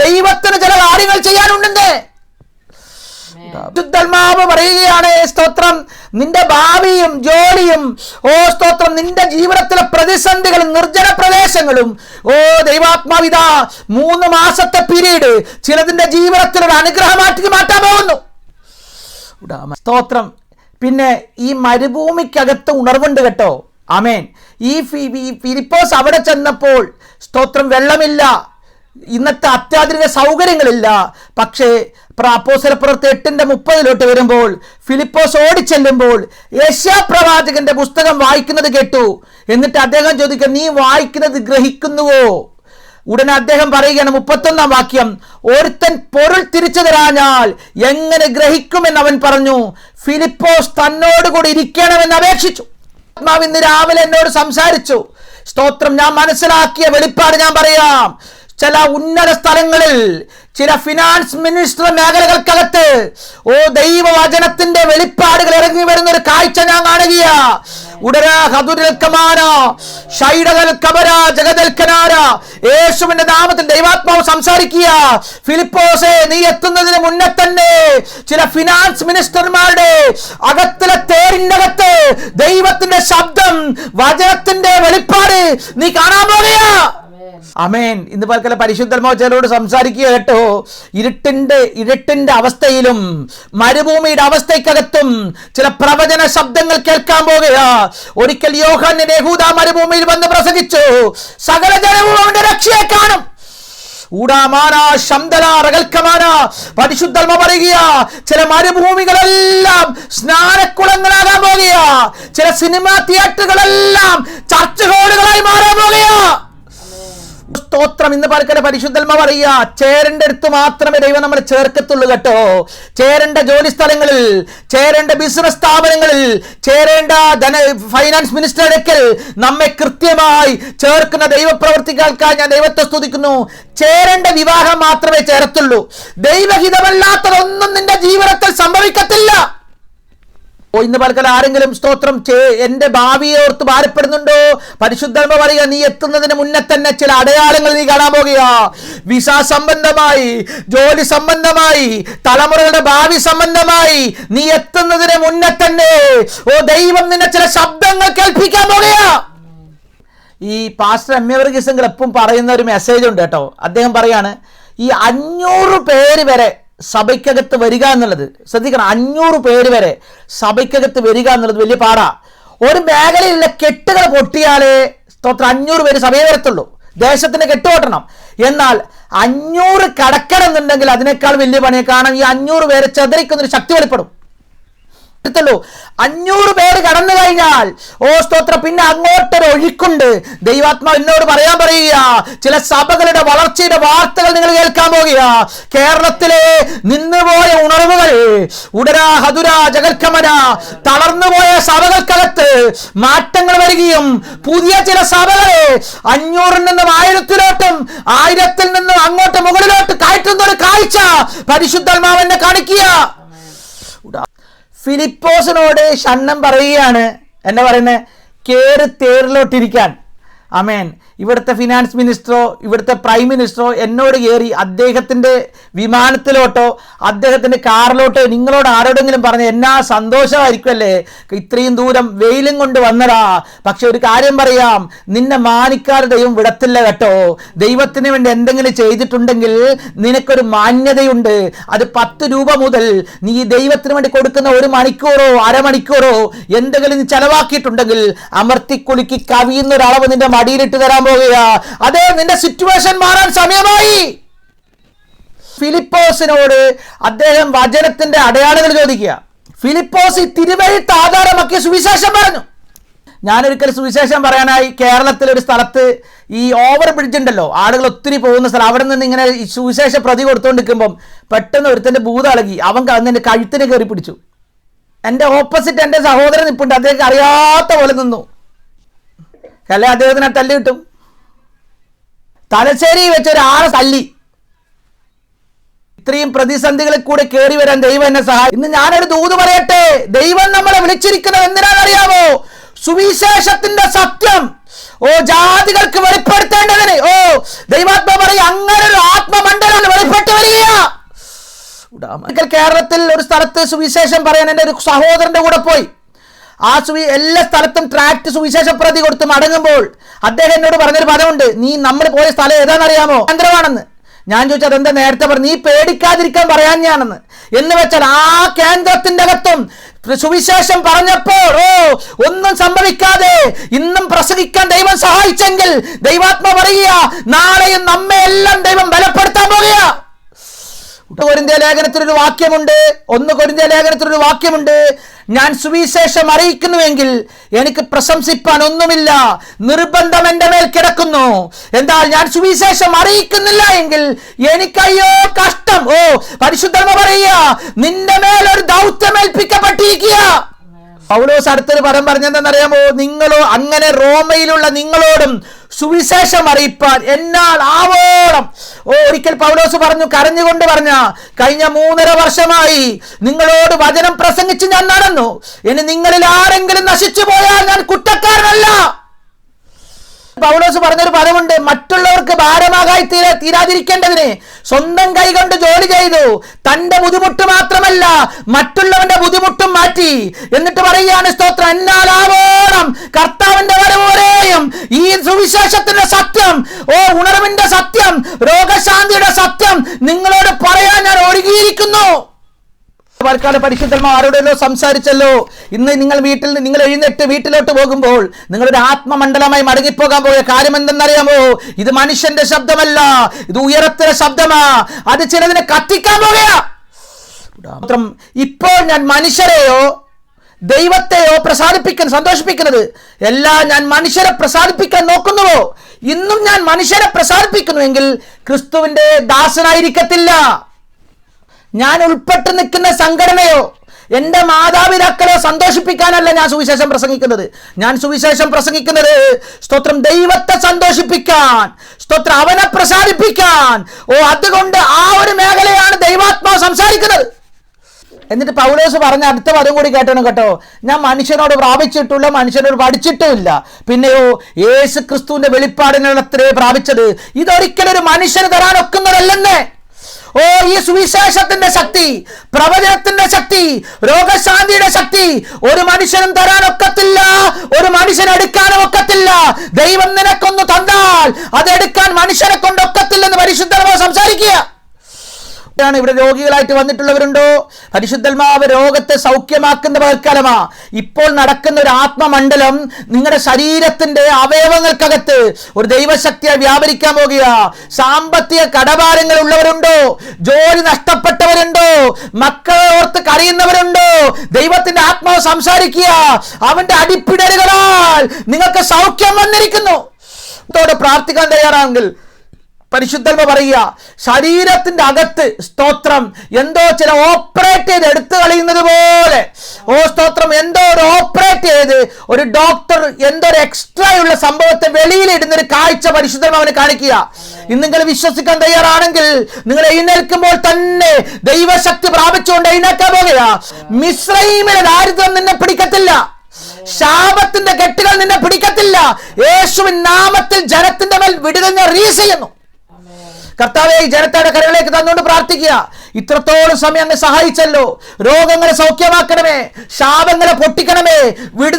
ദൈവത്തിന് ചില കാര്യങ്ങൾ ചെയ്യാനുണ്ടെന്ന് ശുദ്ധാത്മാവ് പറയുകയാണ്. സ്തോത്രം, നിന്റെ ഭാവിയും ജോലിയും സ്തോത്രം, നിന്റെ ജീവിതത്തിലെ പ്രതിസന്ധികളും നിർജ്ജന പ്രദേശങ്ങളും ദൈവാത്മാവിതാ 3 മാസത്തെ പീരീഡ് ചിലതിന്റെ ജീവിതത്തിലൊരു അനുഗ്രഹമാക്കി മാറ്റാൻ പോകുന്നു. സ്തോത്രം. പിന്നെ ഈ മരുഭൂമിക്കകത്ത് ഉണർവുണ്ട് കേട്ടോ. ആമേൻ. ഈ ഫിലിപ്പോസ് അവിടെ ചെന്നപ്പോൾ സ്തോത്രം, വെള്ളമില്ല, ഇന്നത്തെ അത്യാധുനിക സൗകര്യങ്ങളില്ല. പക്ഷേ അപ്പോസ്തലപ്രവൃത്തി 8:30 വരുമ്പോൾ ഫിലിപ്പോസ് ഓടിച്ചെല്ലുമ്പോൾ യെശയ്യാപ്രവാചകന്റെ പുസ്തകം വായിക്കുന്നത് കേട്ടു. എന്നിട്ട് അദ്ദേഹം ചോദിക്കുക, നീ വായിക്കുന്നത് ഗ്രഹിക്കുന്നുവോ? ഉടനെ അദ്ദേഹം പറയുകയാണ്, 31-ാം വാക്യം, ഒരുത്തൻ പൊരുൾ തിരിച്ചു തരാഞ്ഞാൽ എങ്ങനെ ഗ്രഹിക്കുമെന്ന് അവൻ പറഞ്ഞു. ഫിലിപ്പോസ് തന്നോടുകൂടി ഇരിക്കണമെന്ന് അപേക്ഷിച്ചു. ഇന്ന് രാവിലെ എന്നോട് സംസാരിച്ചു. സ്തോത്രം. ഞാൻ മനസ്സിലാക്കിയ വെളിപ്പാട് ഞാൻ പറയാം. ചില ഉന്നത സ്ഥലങ്ങളിൽ, ചില ഫിനാൻസ് മിനിസ്റ്റർ മേഖലകൾക്കകത്ത് ദൈവവചനത്തിന്റെ വെളിപ്പാടുകൾ ഇറങ്ങി വരുന്ന ഒരു കാഴ്ച ഞാൻ കാണുക. യേശുവിന്റെ നാമത്തിൽ ദൈവാത്മാവ് സംസാരിക്കുക. ഫിലിപ്പോസേ, നീ എത്തുന്നതിന് മുന്നേ തന്നെ ചില ഫിനാൻസ് മിനിസ്റ്റർമാരുടെ അകത്തിലെ തേരിന്റെ അകത്ത് ദൈവത്തിന്റെ ശബ്ദം, വചനത്തിന്റെ വെളിപ്പാട് നീ കാണാൻ പോകുക. ആമേൻ. ഇന്ന് പൽക്കല പരിശുദ്ധാത്മാവ് ചിലരോട് സംസാരിക്കുക കേട്ടോ. ഇരുട്ടിന്റെ അവസ്ഥയിലും മരുഭൂമിയുടെ അവസ്ഥയ്ക്കകത്തും ചില പ്രവചന ശബ്ദങ്ങൾ കേൾക്കാൻ പോകുക. ഒരിക്കൽ യോഹന്നാൻ യഹൂദ മരുഭൂമിയിൽ വന്ന് പ്രസംഗിച്ചു, സകല ജനവും അവന്റെ രക്ഷയെ കാണും. പരിശുദ്ധാത്മാവ് പറയുക, ചില മരുഭൂമികളെല്ലാം സ്നാനക്കുളങ്ങളാകാൻ പോകുക. ചില സിനിമാ തിയേറ്ററുകളെല്ലാം ചർച്ച് ഹോളുകളായി മാറാൻ പോകുക. സ്തോത്രം. ഇന്ന് പലക്കല പരിശുദ്ധാത്മാവ് പറയുക, ചേരേണ്ട അടുത്ത് മാത്രമേ ദൈവം നമ്മളെ ചേർക്കത്തുള്ളൂ കേട്ടോ. ചേരേണ്ട ജോലി സ്ഥലങ്ങളിൽ, ചേരേണ്ട ബിസിനസ് സ്ഥാപനങ്ങളിൽ, ചേരേണ്ട ഫൈനാൻസ് മിനിസ്റ്ററുടെ അടുക്കൽ നമ്മെ കൃത്യമായി ചേർക്കുന്ന ദൈവപ്രവർത്തികൾക്കായി ഞാൻ ദൈവത്തെ സ്തുതിക്കുന്നു. ചേരേണ്ട വിവാഹം മാത്രമേ ചേരത്തുള്ളൂ. ദൈവഹിതമല്ലാത്തതൊന്നും നിന്റെ ജീവിതത്തിൽ സംഭവിക്കത്തില്ല. ഇന്ന് പലക്കൽ ആരെങ്കിലും സ്തോത്രം എന്റെ ഭാവിയെ ഓർത്ത് ഭാരപ്പെടുന്നുണ്ടോ? പരിശുദ്ധാത്മാവ് പറയുക, നീ എത്തുന്നതിന് മുന്നേ തന്നെ ചില അടയാളങ്ങൾ നീ കാണാൻ പോകുക. വിസ സംബന്ധമായി, ജോലി സംബന്ധമായി, തലമുറകളുടെ ഭാവി സംബന്ധമായി നീ എത്തുന്നതിന് മുന്നേ തന്നെ ദൈവം നിന്നെ ചില ശബ്ദങ്ങൾ കേൾപ്പിക്കാൻ പോകുക. ഈ പാസ്റ്റർ എം എ വർഗീസ് എപ്പോഴും പറയുന്ന ഒരു മെസ്സേജ് ഉണ്ട് കേട്ടോ. അദ്ദേഹം പറയാണ്, ഈ 500 പേര് വരെ സഭയ്ക്കകത്ത് വരിക എന്നുള്ളത് ശ്രദ്ധിക്കണം. 500 പേര് വരെ സഭയ്ക്കകത്ത് വരിക എന്നുള്ളത് വലിയ പാടാ. ഒരു മേഖലയിലുള്ള കെട്ടുകൾ പൊട്ടിയാലേ 500 പേര് സഭയെ വരത്തുള്ളൂ. ദേശത്തിന് കെട്ടുപൊട്ടണം. എന്നാൽ 500 കടക്കണം എന്നുണ്ടെങ്കിൽ അതിനേക്കാൾ വലിയ പണിയെ കാണാം. ഈ 500 പേരെ ചെതറിക്കുന്നൊരു ശക്തി വെളിപ്പെടും. 500 പേര് കടന്നു കഴിഞ്ഞാൽ സ്തോത്രം, പിന്നെ അങ്ങോട്ടൊരു ഒഴുക്കുണ്ട്. ദൈവാത്മാവ് എന്നോട് പറയുക, ചില സഭകളുടെ വളർച്ചയുടെ വാർത്തകൾ നിങ്ങൾ കേൾക്കാൻ പോകുക. കേരളത്തിലെ നിന്നുപോയ ഉണർവുകൾ, ഉടരാ ഹതുര ജഗൽക്കമന, തളർന്നുപോയ സഭകൾക്കകത്ത് മാറ്റങ്ങൾ വരികയും പുതിയ ചില സഭകളെ 500-ൽ നിന്നും 1000-ത്തിലോട്ടും 1000-ൽ നിന്നും അങ്ങോട്ട് മുകളിലോട്ട് കയറ്റുന്ന ഒരു കാഴ്ച പരിശുദ്ധാത്മാവെന്നെ കാണിക്കുക. ഫിലിപ്പോസിനോട് ഷണ്ണം പറയുകയാണ്, എന്നാ പറയുന്നത്, കേറി തേരിലോട്ടിരിക്കാൻ. ആമേൻ. ഇവിടുത്തെ ഫിനാൻസ് മിനിസ്റ്ററോ ഇവിടുത്തെ പ്രൈം മിനിസ്റ്ററോ എന്നോട് കയറി അദ്ദേഹത്തിൻ്റെ വിമാനത്തിലോട്ടോ അദ്ദേഹത്തിൻ്റെ കാറിലോട്ടോ നിങ്ങളോട് ആരോടെങ്കിലും പറഞ്ഞ് എന്നാ സന്തോഷമായിരിക്കുമല്ലേ, ഇത്രയും ദൂരം വെയിലും കൊണ്ട് വന്നടാ. പക്ഷെ ഒരു കാര്യം പറയാം, നിന്നെ മാനിക്കാതെ ദൈവം വിടത്തില്ല കേട്ടോ. ദൈവത്തിന് വേണ്ടി എന്തെങ്കിലും ചെയ്തിട്ടുണ്ടെങ്കിൽ നിനക്കൊരു മാന്യതയുണ്ട്. അത് 10 രൂപ മുതൽ നീ ദൈവത്തിന് വേണ്ടി കൊടുക്കുന്ന 1 മണിക്കൂറോ അരമണിക്കൂറോ എന്തെങ്കിലും നീ ചെലവാക്കിയിട്ടുണ്ടെങ്കിൽ അമർത്തിക്കുലുക്കി കവിയുന്ന ഒരളവ് നിന്റെ മടിയിലിട്ട് തരാൻ പോകുക. അതേ, നിന്റെ സിറ്റുവേഷൻ മാറാൻ സമയമായി. ഫിലിപ്പോസിനോട് അദ്ദേഹം വചനത്തിന്റെ അടയാളങ്ങൾ ചോദിക്കുക. ഫിലിപ്പോസ് തിരുവെഴുത്ത് ആധാരമാക്കി സുവിശേഷം പറഞ്ഞു. ഞാനൊരിക്കൽ സുവിശേഷം പറയാനായി കേരളത്തിലെ ഒരു സ്ഥലത്ത് ഈ ഓവർ ബ്രിഡ്ജ് ഉണ്ടല്ലോ, ആളുകൾ ഒത്തിരി പോകുന്ന സ്ഥലം, അവിടെ നിന്ന് ഇങ്ങനെ ഈ സുവിശേഷ പ്രതി കൊടുത്തുകൊണ്ടിരിക്കുമ്പം പെട്ടെന്ന് ഒരുത്തൻ്റെ ഭൂതം ഇളകി. അവൻ എൻ്റെ കഴുത്തിന് കയറി പിടിച്ചു. എൻ്റെ ഓപ്പോസിറ്റ് എൻ്റെ സഹോദരൻ നിൽപ്പുണ്ട്. അദ്ദേഹം അറിയാത്ത പോലെ നിന്നു. അല്ലെ അദ്ദേഹത്തിന് തല്ലി കിട്ടും. തലശ്ശേരി വെച്ച് ഒരാളെ തല്ലി. ഇത്രയും പ്രതിസന്ധികളിൽ കൂടെ കയറി വരാൻ ദൈവം എന്നെ സഹായിക്കും. ഇന്ന് ഞാനൊരു ദൂത് പറയട്ടെ. ദൈവം നമ്മളെ വിളിച്ചിരിക്കുന്നത് എന്തിനാണെന്നറിയാമോ? സുവിശേഷത്തിന്റെ സത്യം ജാതികൾക്ക് വെളിപ്പെടുത്തേണ്ടതിന്. ദൈവാത്മാ പറയും, അങ്ങനെ ഒരു ആത്മമണ്ഡലം വെളിപ്പെട്ട് വരികയാ. കേരളത്തിൽ ഒരു സ്ഥലത്ത് സുവിശേഷം പറയാൻ എൻ്റെ ഒരു സഹോദരന്റെ കൂടെ പോയി. എല്ലാ സ്ഥലത്തും ട്രാക്ട് സുവിശേഷ പ്രതി കൊടുത്ത് മടങ്ങുമ്പോൾ അദ്ദേഹം എന്നോട് പറഞ്ഞൊരു പദമുണ്ട്, നീ നമ്മൾ പോയ സ്ഥലം ഏതാണെന്നറിയാമോ? കേന്ദ്രമാണെന്ന്. ഞാൻ ചോദിച്ചത് എന്താ നേരത്തെ പറഞ്ഞു? നീ പേടിക്കാതിരിക്കാൻ പറയാൻ ഞാനെന്ന്. എന്ന് വെച്ചാൽ ആ കേന്ദ്രത്തിന്റെ അകത്തും സുവിശേഷം പറഞ്ഞപ്പോൾ ഒന്നും സംഭവിക്കാതെ ഇന്നും പ്രസംഗിക്കാൻ ദൈവം സഹായിച്ചെങ്കിൽ ദൈവാത്മാ പറയുക, നാളെയും നമ്മെ എല്ലാം ദൈവം ബലപ്പെടുത്താൻ പോകുക. കൊരിന്ത്യ ലേഖനത്തിലൊരു വാക്യമുണ്ട്, 1 കൊരിന്ത്യ ലേഖനത്തിലൊരു വാക്യമുണ്ട്, ഞാൻ സുവിശേഷം അറിയിക്കുന്നുവെങ്കിൽ എനിക്ക് പ്രശംസിപ്പാൻ ഒന്നുമില്ല, നിർബന്ധം എൻ്റെ മേൽ കിടക്കുന്നു. എന്നാൽ ഞാൻ സുവിശേഷം അറിയിക്കുന്നില്ല എങ്കിൽ എനിക്കയ്യോ കഷ്ടം. പരിശുദ്ധമ പറയുക, നിന്റെ മേൽ ഒരു ദൗത്യം ഏൽപ്പിക്കപ്പെട്ടിരിക്കുക. പൗലോസ് അടുത്തൊരു പദം പറഞ്ഞെന്തെന്നറിയാമോ? നിങ്ങളോ അങ്ങനെ റോമയിലുള്ള നിങ്ങളോടും സുവിശേഷം അറിയിപ്പാൻ എന്നാൽ ആവോളം. ഒരിക്കൽ പൗലോസ് പറഞ്ഞു, കരഞ്ഞുകൊണ്ട് പറഞ്ഞ, കഴിഞ്ഞ 3.5 വർഷമായി നിങ്ങളോട് വചനം പ്രസംഗിച്ച് ഞാൻ നടന്നു. ഇനി നിങ്ങളിൽ ആരെങ്കിലും നശിച്ചു പോയാൽ ഞാൻ കുറ്റക്കാരനല്ല. പൗലോസ് പറഞ്ഞൊരു പദമുണ്ട്, മറ്റുള്ളവർക്ക് ഭാരമാകായി തീരാതിരിക്കേണ്ടതിന് സ്വന്തം കൈകൊണ്ട് ജോലി ചെയ്തു. തന്റെ ബുദ്ധിമുട്ട് മാത്രമല്ല മറ്റുള്ളവന്റെ ബുദ്ധിമുട്ടും മാറ്റി. എന്നിട്ട് പറയുകയാണ്, സ്തോത്രം, എന്നാലാവോളം കർത്താവിന്റെ വരവോരെയും ഈ സുവിശേഷത്തിന്റെ സത്യം, ഉണർവിന്റെ സത്യം, രോഗശാന്തിയുടെ സത്യം നിങ്ങളോട് പറയാൻ ഞാൻ ഒരുങ്ങിയിരിക്കുന്നു. പരിശുദ്ധന്മാർ ആരോടെല്ലോ സംസാരിച്ചല്ലോ. ഇന്ന് നിങ്ങൾ എഴുന്നേറ്റ് വീട്ടിലോട്ട് പോകുമ്പോൾ നിങ്ങളൊരു ആത്മമണ്ഡലമായി മടങ്ങിപ്പോകാൻ പോയ കാര്യം എന്തെന്നറിയാമോ? ഇത് മനുഷ്യന്റെ ശബ്ദമല്ല, ഇത് ഉയരത്തിലെ ശബ്ദമാ. അത് ചിലതിനെ കത്തിക്കാൻ പോകുക. ഇപ്പോൾ ഞാൻ മനുഷ്യരെയോ ദൈവത്തെയോ സന്തോഷിപ്പിക്കുന്നത് എല്ലാം ഞാൻ മനുഷ്യരെ പ്രസാദിപ്പിക്കാൻ നോക്കുന്നുവോ? ഇന്നും ഞാൻ മനുഷ്യരെ പ്രസാദിപ്പിക്കുന്നുവെങ്കിൽ ക്രിസ്തുവിന്റെ ദാസനായിരിക്കത്തില്ല. ഞാൻ ഉൾപ്പെട്ട് നിൽക്കുന്ന സംഘടനയോ എൻ്റെ മാതാപിതാക്കളെ സന്തോഷിപ്പിക്കാനല്ല ഞാൻ സുവിശേഷം പ്രസംഗിക്കുന്നത്. ഞാൻ സുവിശേഷം പ്രസംഗിക്കുന്നത് സ്തോത്രം ദൈവത്തെ സന്തോഷിപ്പിക്കാൻ, സ്തോത്രം അവനെ പ്രസാദിപ്പിക്കാൻ. അതുകൊണ്ട് ആ ഒരു മേഖലയാണ് ദൈവാത്മാവ് സംസാരിക്കുന്നത്. എന്നിട്ട് പൗലോസ് പറഞ്ഞ അടുത്ത പദം കൂടി കേട്ടണം കേട്ടോ. ഞാൻ മനുഷ്യനോട് പ്രാപിച്ചിട്ടുള്ള, മനുഷ്യനോട് പഠിച്ചിട്ടുമില്ല, പിന്നെയോ യേശു ക്രിസ്തുവിന്റെ വെളിപ്പാടിനാണ് അത്രേ പ്രാപിച്ചത്. ഇതൊരിക്കലും ഒരു മനുഷ്യന് തരാൻ ഒക്കുന്നതല്ലെന്നേ. ഈ സുവിശേഷത്തിന്റെ ശക്തി, പ്രവചനത്തിന്റെ ശക്തി, രോഗശാന്തിയുടെ ശക്തി ഒരു മനുഷ്യനും തരാനൊക്കത്തില്ല, ഒരു മനുഷ്യൻ എടുക്കാനും ഒക്കത്തില്ല. ദൈവം നിനക്കൊന്ന് തന്നാൽ അതെടുക്കാൻ മനുഷ്യനെ കൊണ്ടൊക്കത്തില്ലെന്ന് പരിശുദ്ധ സംസാരിക്കുക. ഇവിടെ രോഗികളായിട്ട് വന്നിട്ടുള്ളവരുണ്ടോ? പരിശുദ്ധാത്മാവ് രോഗത്തെ സൗഖ്യമാക്കുന്ന പകൽക്കാലമാ. ഇപ്പോൾ നടക്കുന്ന ഒരു ആത്മമണ്ഡലം നിങ്ങളുടെ ശരീരത്തിന്റെ അവയവങ്ങൾക്കകത്ത് ഒരു ദൈവശക്തിയായി വ്യാപരിക്കാൻ പോകുക. സാമ്പത്തിക കടഭാരങ്ങൾ ഉള്ളവരുണ്ടോ? ജോലി നഷ്ടപ്പെട്ടവരുണ്ടോ? മക്കളെ ഓർത്ത് കരയുന്നവരുണ്ടോ? ദൈവത്തിന്റെ ആത്മാവ് സംസാരിക്കുക. അവന്റെ അടിപ്പിടലുകളാൽ നിങ്ങൾക്ക് സൗഖ്യം വന്നിരിക്കുന്നു. പ്രാർത്ഥിക്കാൻ തയ്യാറാണെങ്കിൽ പരിശുദ്ധാത്മ പറയുക, ശരീരത്തിന്റെ അകത്ത് സ്തോത്രം എന്തോ ചില ഓപ്പറേറ്റ് ചെയ്ത് എടുത്തു കളയുന്നത് പോലെ, സ്തോത്രം എന്തോ ഒരു ഓപ്പറേറ്റ് ചെയ്ത് ഒരു ഡോക്ടർ എന്തോ ഒരു എക്സ്ട്രാ ഉള്ള സംഭവത്തെ വെളിയിൽ ഇടുന്നൊരു കാഴ്ച പരിശുദ്ധാത്മ അവനെ കാണിക്കുക. ഇന്ന് നിങ്ങൾ വിശ്വസിക്കാൻ തയ്യാറാണെങ്കിൽ നിങ്ങൾ എഴുന്നേൽക്കുമ്പോൾ തന്നെ ദൈവശക്തി പ്രാപിച്ചുകൊണ്ട് എഴുന്നേൽക്കാൻ പോകുക. മിസ്രയീമിലെ ദാരിദ്ര്യം നിന്നെ പിടിക്കത്തില്ല. ശാപത്തിന്റെ കെട്ടുകൾ നിന്നെ പിടിക്കത്തില്ല. യേശുവിൻ നാമത്തിൽ ജനത്തിന്റെ മേൽ വിടുതൽ ഞാൻ റിലീസ് ചെയ്യുന്നു. കർത്താവേ, ഈ ജനതയുടെ കരങ്ങളിലേക്ക് തന്നുകൊണ്ട് പ്രാർത്ഥിക്കുക. ഇത്രത്തോളം സമയം അങ്ങ് സഹായിച്ചല്ലോ. രോഗങ്ങളെ സൗഖ്യമാക്കണമേ, ശാപങ്ങളെ പൊട്ടിക്കണമേ, വിടുതൽ